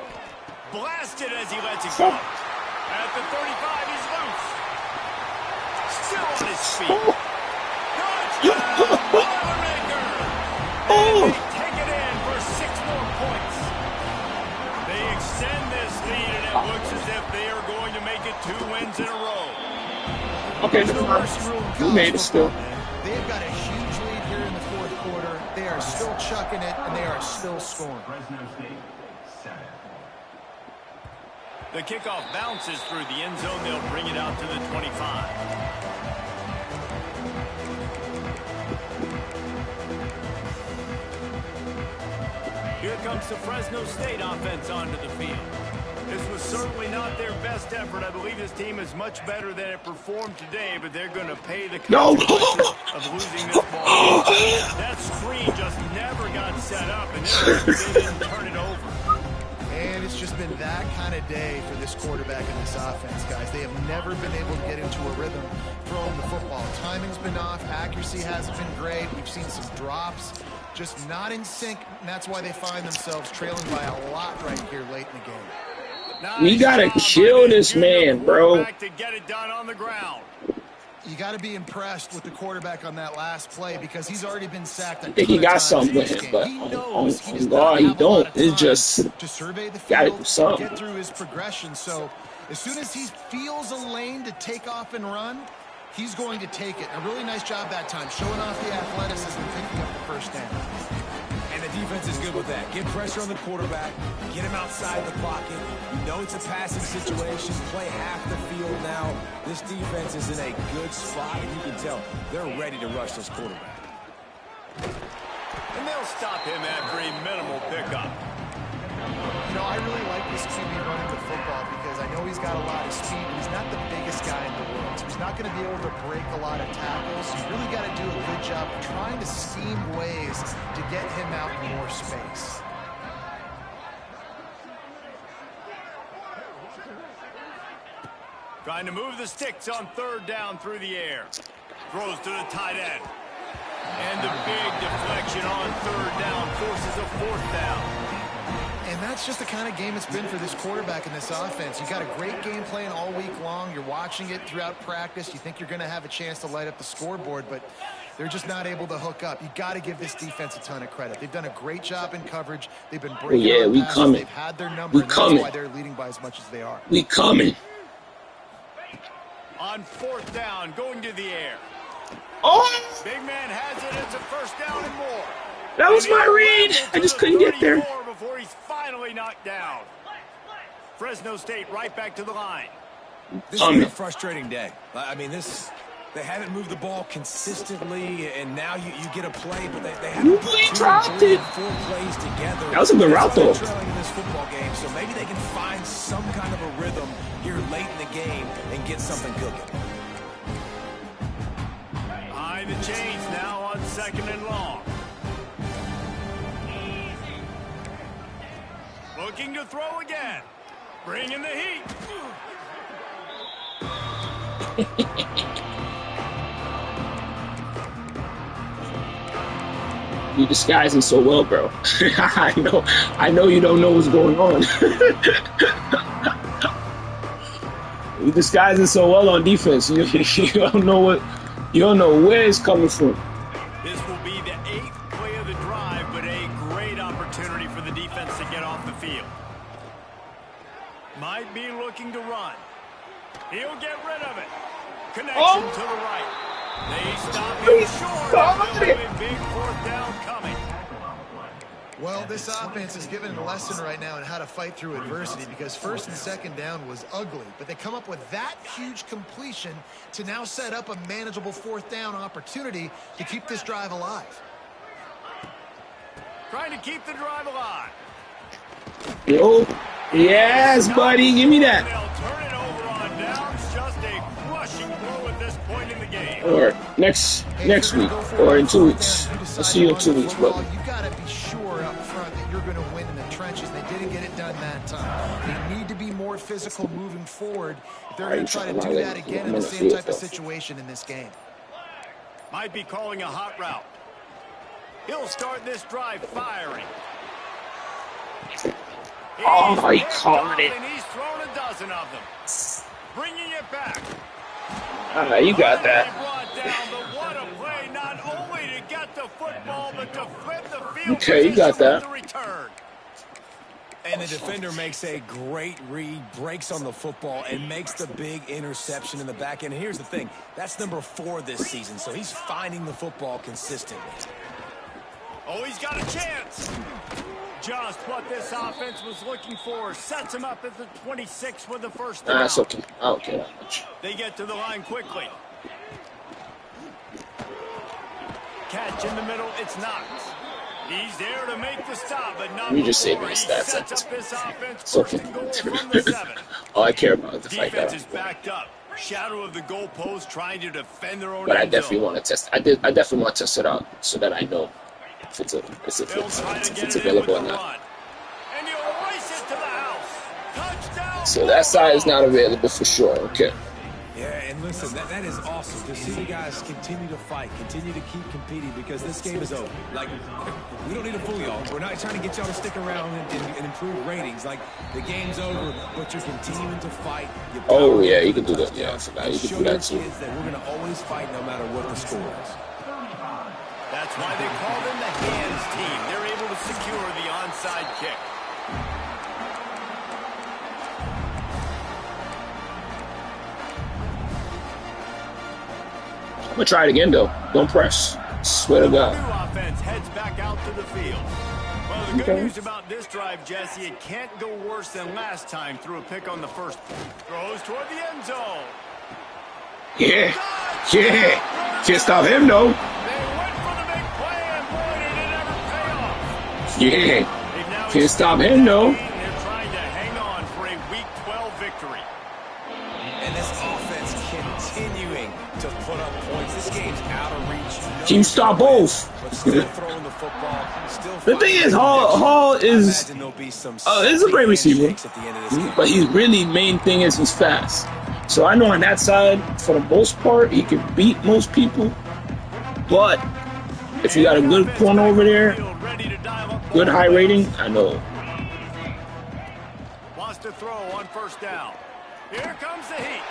Blasted as he lets it go. At the 35, he's loose. Still on his feet. Touchdown, Boilermaker! And they take it in for 6 more points. They extend this lead, and it looks as if they are going to make it 2 wins in a row. Okay, we made it still. They've got a huge lead here in the 4th quarter. They are still chucking it, and they are still scoring. The kickoff bounces through the end zone. They'll bring it out to the 25. Here comes the Fresno State offense onto the field. This was certainly not their best effort. I believe this team is much better than it performed today, but they're going to pay the consequences of losing this ball. That screen just never got set up, and they didn't turn it over. And it's just been that kind of day for this quarterback and this offense, guys. They have never been able to get into a rhythm throwing the football. Timing's been off. Accuracy hasn't been great. We've seen some drops. Just not in sync, and that's why they find themselves trailing by a lot right here late in the game. We gotta kill this man, bro. To get it done on the ground. You got to be impressed with the quarterback on that last play because he's already been sacked. I think he got something with him, but on God, he don't. It's just to survey the gotta field, do something. get through his progression. So as soon as he feels a lane to take off and run, he's going to take it. A really nice job that time, showing off the athleticism and picking up the first down. And the defense is good with that. Get pressure on the quarterback. Get him outside the pocket. You know it's a passing situation. Play half the field now. This defense is in a good spot, and you can tell they're ready to rush this quarterback. And they'll stop him after a minimal pickup. You know, I really like this QB running the football because I know he's got a lot of speed, but he's not the biggest guy in the world. So he's not going to be able to break a lot of tackles. You really got to do a good job of trying to scheme ways to get him out in more space. Trying to move the sticks on 3rd down through the air. Throws to the tight end. And the big deflection on 3rd down forces a 4th down. And that's just the kind of game it's been for this quarterback in this offense. You got a great game plan all week long. You're watching it throughout practice. You think you're going to have a chance to light up the scoreboard, but they're just not able to hook up. You got to give this defense a ton of credit. They've done a great job in coverage. They've been breaking we passes. coming. They've had their number, and that's why they're leading by as much as they are. We coming. On 4th down, going to the air. Oh! Big man has it. It's a 1st down and more. That was my read. I just couldn't get there. Before he's finally knocked down. Fresno State right back to the line. This has been a frustrating day. I mean, they haven't moved the ball consistently, and now you get a play, but they haven't put 2, 3, 4 plays together. That was a good route, though. They're trailing in this football game, so maybe they can find some kind of a rhythm here late in the game and get something cooking. Behind the chains now on 2nd and long. Looking to throw again. Bring in the heat. You disguising so well, bro. I know you don't know what's going on. You disguising so well on defense. You don't know where it's coming from. This will be the 8th play of the drive, but a great opportunity for the defense to get off the field. Might be looking to run. He'll get rid of it. Connection to the right. They stop him short. A big 4th down coming. Well, this offense is given a lesson right now in how to fight through adversity, because 1st and 2nd down was ugly, but they come up with that huge completion to now set up a manageable 4th down opportunity to keep this drive alive. Trying to keep the drive alive. Yo, yes, buddy, give me that. They'll turn it over on downs. Just a crushing blow at this point in the game. Or next week, or in 2 weeks. I'll see you in 2 weeks, brother. You got to be sure up front that you're going to win in the trenches. They didn't get it done that time. They need to be more physical moving forward if they're going to try to do that again in the same type of situation in this game. Might be calling a hot route. He'll start this drive firing. Oh, he caught it. And he's thrown a dozen of them. Bringing it back. You got that. Brought down, but what a play, not only to get the football, but to flip the field. Okay, you got that. And the defender makes a great read, breaks on the football, and makes the big interception in the back end. Here's the thing. That's number 4 this season, so he's finding the football consistently. Oh, he's got a chance. Just what this offense was looking for. Sets him up at the 26 with the 1st down. That's okay. I don't care that much. They get to the line quickly. Catch in the middle. It's Knox. He's there to make the stop, but not You just say my he stats. sets up this offense. It's okay. 1st and goal from the 7. All I care about is the fight Defense that. is backed up. Shadow of the goalpost, trying to defend their own. But I end zone. definitely want to test. I definitely want to test it out so that I know if it's available or not. And he'll race it to the house. Touchdown. So that side is not available for sure. Okay. Yeah, and listen, that is awesome to see the guys continue to fight, continue to keep competing, because this game is over. Like, we don't need to fool y'all. We're not trying to get y'all to stick around and improve ratings. Like, the game's over, but you're continuing to fight. Oh, yeah, you can do that. Yeah, I forgot. You can do that too. Kids that we're going to always fight no matter what the score is. That's why they call them the hands team. They're able to secure the onside kick. I'm gonna try it again though. Don't press. Swear to God. The new offense heads back out to the field. Well, the good news about this drive, Jesse, it can't go worse than last time. Threw a pick on the first. Throws toward the end zone. Yeah. Yeah. Can't stop him though. They went for the big play, and boy, did it ever pay off. Yeah. Can't stop him though. They're trying to hang on for a Week 12 victory. And this offense continuing to put up points. This game's out of reach. Team stop both. But still throwing the football. Still The thing is, Hall is a great receiver, but his really main thing is he's fast. So I know on that side, for the most part, he can beat most people. But if you got a good corner over there, good high rating, I know. Wants to throw on 1st down. Here comes the heat.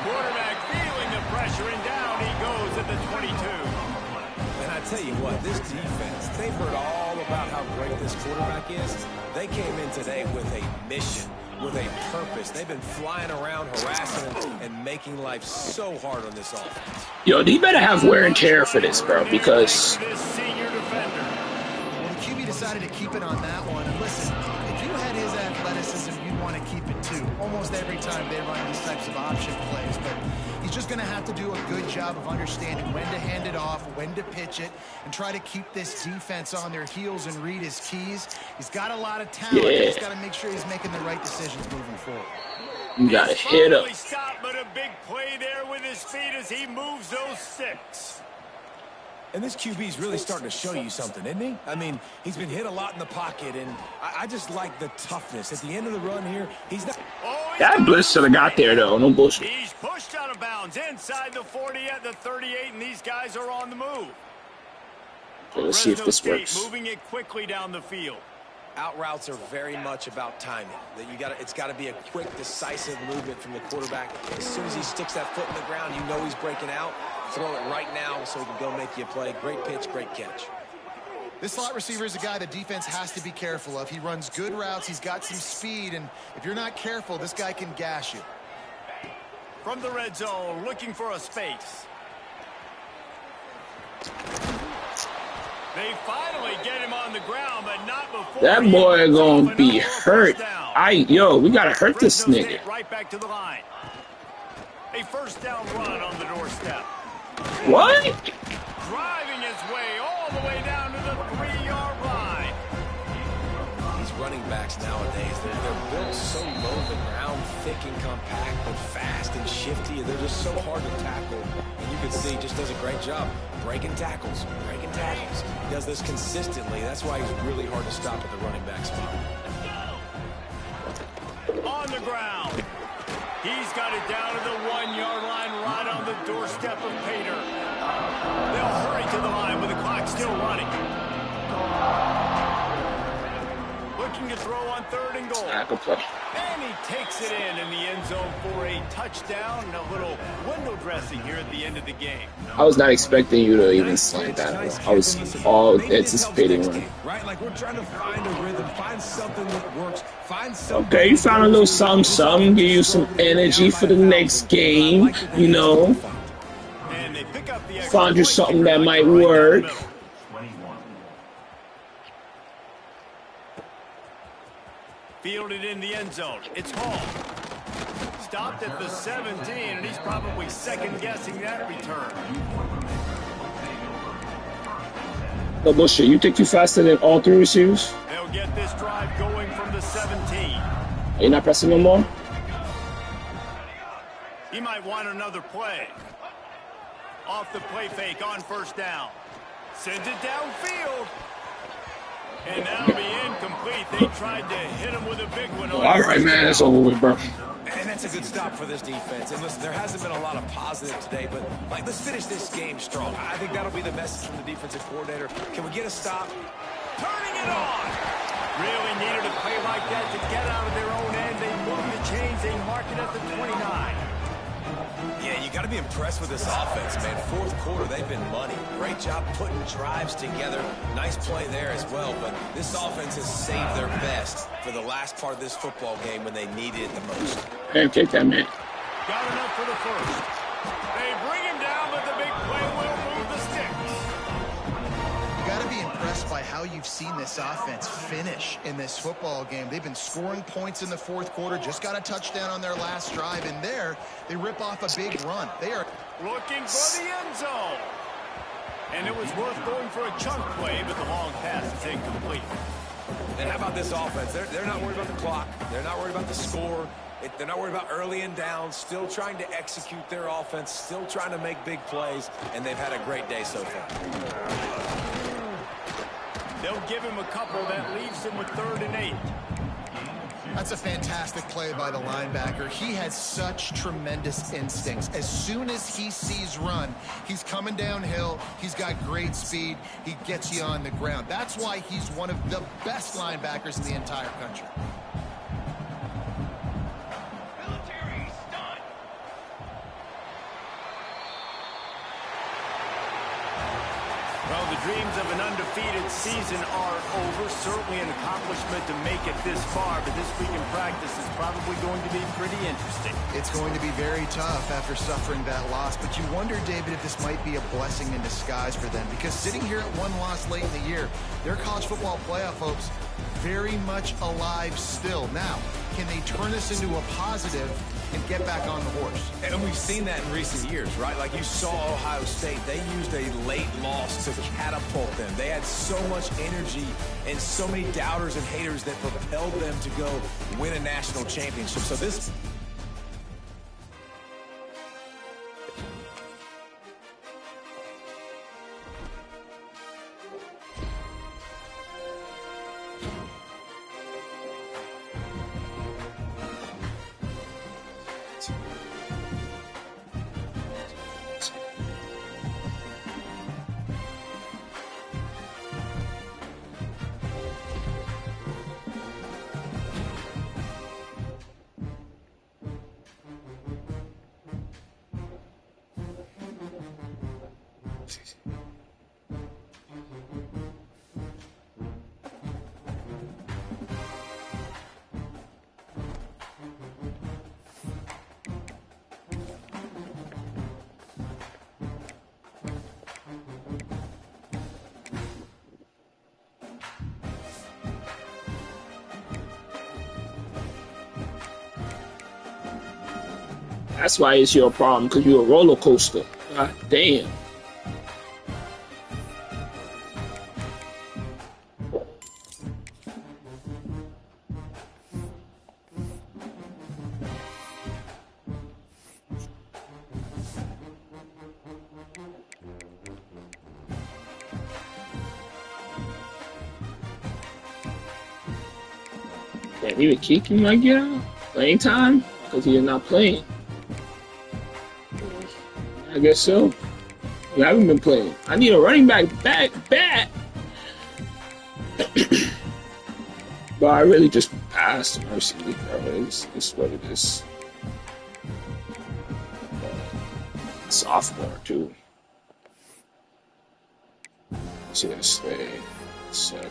Quarterback feeling the pressure, and down he goes at the 22. And I tell you what, this defense, they've heard all about how great this quarterback is. They came in today with a mission, with a purpose. They've been flying around, harassing and making life so hard on this offense. Yo, he better have wear and tear for this, bro, because Well, the QB decided to keep it on that one. And listen, if you had his athleticism, you'd want to keep it too. Almost every time they run these types of option plays, but he's just going to have to do a good job of understanding when to hand it off, when to pitch it, and try to keep this defense on their heels and read his keys. He's got a lot of talent. Yeah. He's got to make sure he's making the right decisions moving forward. you gotta hit him. Stop, but a big play there with his feet as he moves those sticks. And this QB's really starting to show you something, isn't he? I mean, he's been hit a lot in the pocket, and I just like the toughness. At the end of the run here, he's not... That blitz should have got there, though. No bullshit. He's pushed out of bounds inside the 40 at the 38, and these guys are on the move. Okay, let's see if this works. Moving it quickly down the field. Out routes are very much about timing. It's got to be a quick, decisive movement from the quarterback. As soon as he sticks that foot in the ground, you know he's breaking out. Throw it right now so he can go make you a play. Great pitch, great catch. This slot receiver is a guy the defense has to be careful of. He runs good routes. He's got some speed, and if you're not careful, this guy can gash you. From the red zone, looking for a space. They finally get him on the ground, but not before. That boy gonna be hurt. Yo, we gotta hurt this nigga. Right back to the line. A first down run on the doorstep. What? Driving his way all the way down to the 3-yard line. These running backs nowadays, they're built so low to the ground, thick and compact, but fast and shifty. They're just so hard to tackle. And you can see he just does a great job breaking tackles, breaking tackles. He does this consistently. That's why he's really hard to stop at the running back spot. On the ground. He's got it down to the 1-yard line, right on the doorstep of Pater. They'll hurry to the line with the clock still running. Looking to throw on 3rd and goal. And he takes it in the end zone for a touchdown and a little window dressing here at the end of the game. I was not expecting you to even slant that. I was all anticipating one. Right? Like we're trying to find a rhythm, find something that works, find something. Okay, you found a little something, give you some energy for the next game, you know. And they pick up the Found you something that might work. Fielded in the end zone. It's Hall. Stopped at the 17, and he's probably second-guessing that return. No bullshit. You think you faster than all 3 receivers? They'll get this drive going from the 17. Are you not pressing no more? He might want another play. Off the play fake on first down. Sends it downfield. And that'll be incomplete. They tried to hit him with a big one. All right, man. That's over with, bro. And that's a good stop for this defense. And listen, there hasn't been a lot of positive today, but like, let's finish this game strong. I think that'll be the message from the defensive coordinator. Can we get a stop? Turning it on. Really needed a play like that to get out of their own end. They moved the chains. They mark it at the 29. Yeah, you got to be impressed with this offense, man. 4th quarter, they've been money. Great job putting drives together. Nice play there as well, but this offense has saved their best for the last part of this football game when they needed it the most. Pancake that, man. Got enough for the first. They bring him down, but the big play will move the sticks. You got to be impressed by how you've seen this offense finish in this football game. They've been scoring points in the 4th quarter, just got a touchdown on their last drive, and there they rip off a big run. They are looking for the end zone. And it was worth going for a chunk play, but the long pass is incomplete. And how about this offense? They're not worried about the clock. They're not worried about the score. They're not worried about early and down. Still trying to execute their offense. Still trying to make big plays. And they've had a great day so far. They'll give him a couple that leaves him with 3rd and 8. That's a fantastic play by the linebacker. He has such tremendous instincts. As soon as he sees run, he's coming downhill. He's got great speed. He gets you on the ground. That's why he's one of the best linebackers in the entire country. Well, the dreams of an undefeated season are over. Certainly an accomplishment to make it this far, but this week in practice is probably going to be pretty interesting. It's going to be very tough after suffering that loss, but you wonder, David, if this might be a blessing in disguise for them, because sitting here at 1 loss late in the year, their college football playoff hopes very much alive still. Now, can they turn this into a positive and get back on the horse? And we've seen that in recent years, right? Like you saw Ohio State. They used a late loss to catapult them. They had so much energy and so many doubters and haters that propelled them to go win a national championship. So this... That's why it's your problem, because you're a roller coaster. God damn. Damn, even Kiki might get out playing time because he is not playing. I guess so. You haven't been playing. I need a running back back. But I really just passed Mercy League, bro. It's what it is. Sophomore, too. CSA 7.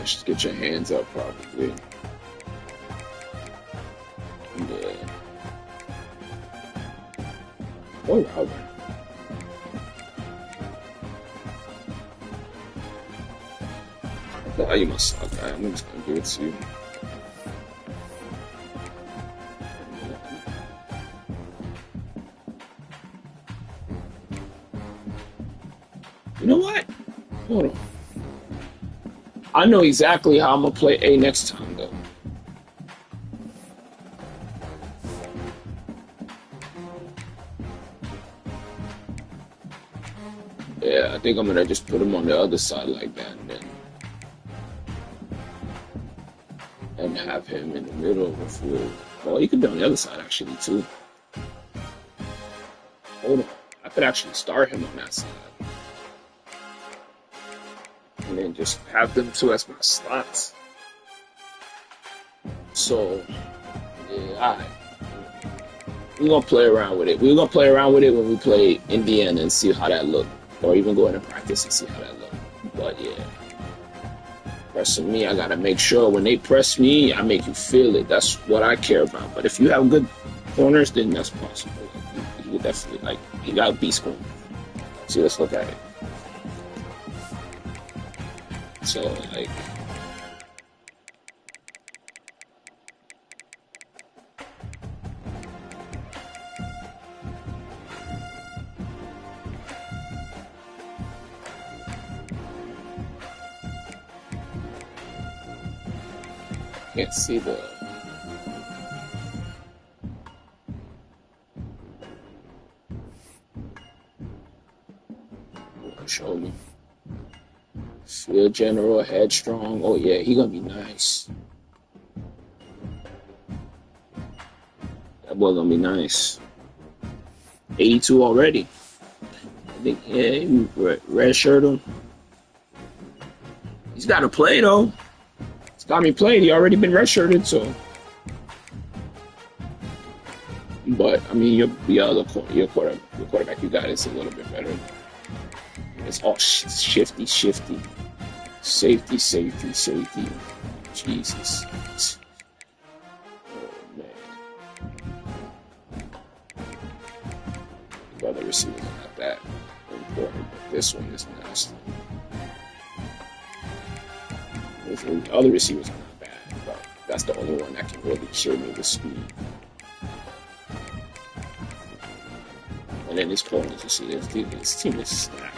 Just get your hands up, probably. Yeah. Boy, Robert. Oh, you must suck, guy. I'm just gonna give it to you. You know what? Hold on. I know exactly how I'm gonna play A next time, though. Yeah, I think I'm gonna just put him on the other side like that, and have him in the middle of the field. Well, he could be on the other side actually too. Hold on, I could actually start him on that side. And then just have them two as my slots. So, yeah, alright. We're gonna play around with it. We're gonna play around with it when we play Indiana and see how that look. Or even go into practice and see how that look. But yeah. Pressing me, I gotta make sure when they press me, I make you feel it. That's what I care about. But if you have good corners, then that's possible. You definitely, like, you gotta be scoring. See, let's look at it. So, like, can't see the show me. Field general, headstrong. Oh yeah, he gonna be nice. That boy gonna be nice. 82 already. I think, yeah, red shirt him. He's got to play though. He's got me played. He already been redshirted, so. But I mean, your quarterback, you got is a little bit better. It's all shifty. Safety. Jesus. Oh, man. The other receivers are not that important, but this one is nasty. The other receivers are not bad, but that's the only one that can really show me the speed. And then his corners, you see, this team is stacked.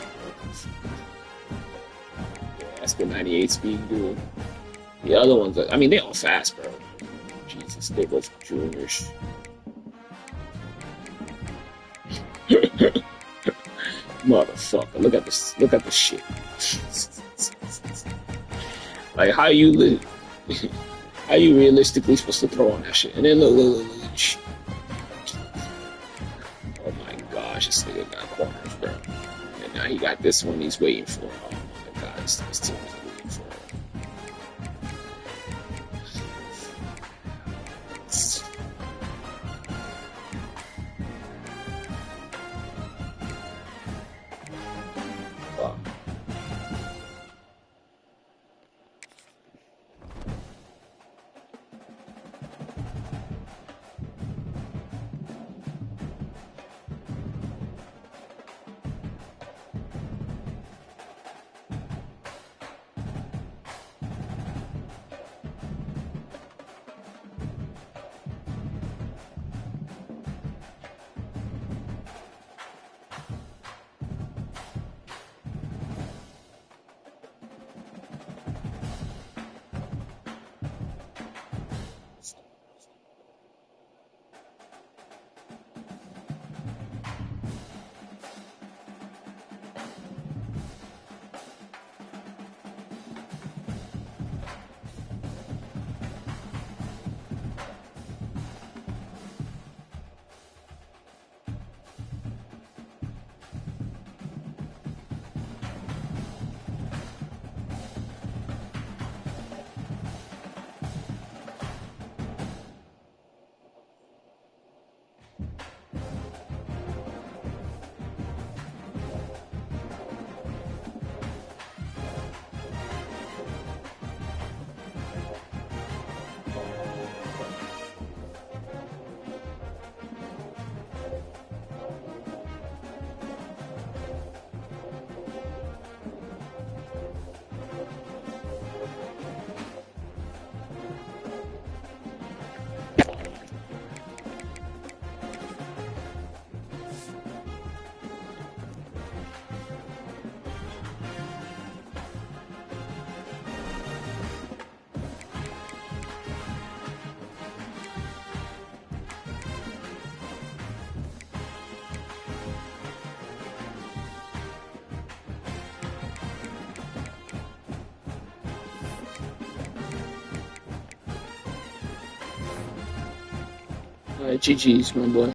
That's the 98 speed, dude. The other ones, I mean, they all fast, bro. Jesus, they both juniors. Motherfucker, look at this. Look at the shit. Like, how you realistically supposed to throw on that shit? And then look. Oh my gosh, this nigga got corners, bro. And now he got this one he's waiting for. Oh my god, this team is waiting for him. All right, GG's, my boy.